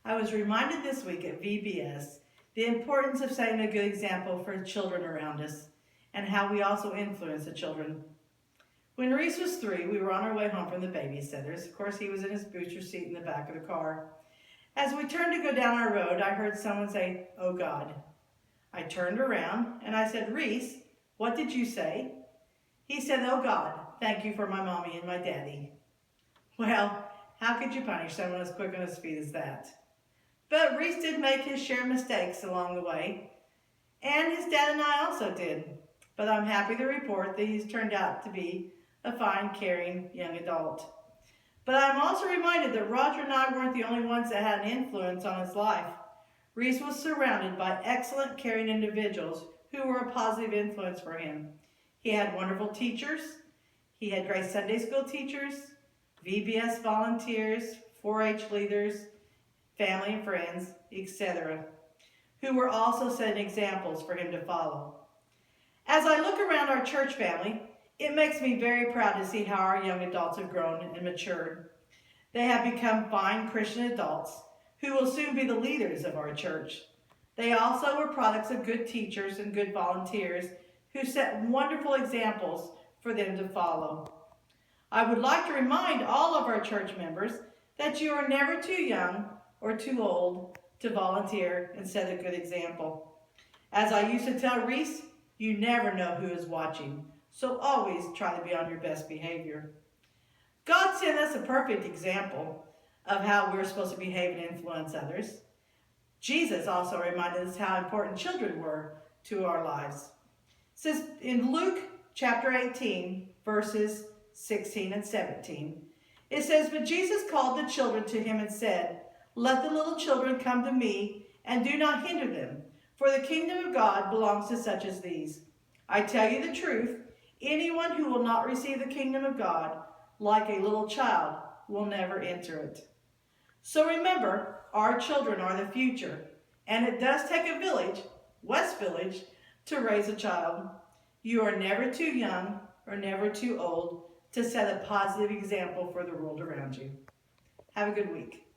I was reminded this week at VBS the importance of setting a good example for children around us and how we also influence the children. When Reese was 3, we were on our way home from the babysitters. Of course, he was in his booster seat in the back of the car. As we turned to go down our road, I heard someone say, "Oh God." I turned around and I said, "Reese, what did you say?" He said, "Oh God, thank you for my mommy and my daddy." Well, how could you punish someone as quick on his feet as that? But Reese did make his share of mistakes along the way, and his dad and I also did. But I'm happy to report that he's turned out to be a fine, caring young adult. But I'm also reminded that Roger and I weren't the only ones that had an influence on his life. Reese was surrounded by excellent, caring individuals who were a positive influence for him. He had wonderful teachers. He had great Sunday school teachers, VBS volunteers, 4-H leaders, family and friends, etc., who were also setting examples for him to follow. As I look around our church family, it makes me very proud to see how our young adults have grown and matured. They have become fine Christian adults who will soon be the leaders of our church. They also were products of good teachers and good volunteers who set wonderful examples for them to follow. I would like to remind all of our church members that you are never too young or too old to volunteer and set a good example. As I used to tell Reese, you never know who is watching, so always try to be on your best behavior. God sent us a perfect example of how we're supposed to behave and influence others. Jesus also reminded us how important children were to our lives. It says in Luke chapter 18, verses 16 and 17, it says, "But Jesus called the children to him and said, 'Let the little children come to me, and do not hinder them, for the kingdom of God belongs to such as these. I tell you the truth, anyone who will not receive the kingdom of God like a little child will never enter it.'" So remember, our children are the future, and it does take a village, West Village, to raise a child. You are never too young or never too old to set a positive example for the world around you. Have a good week.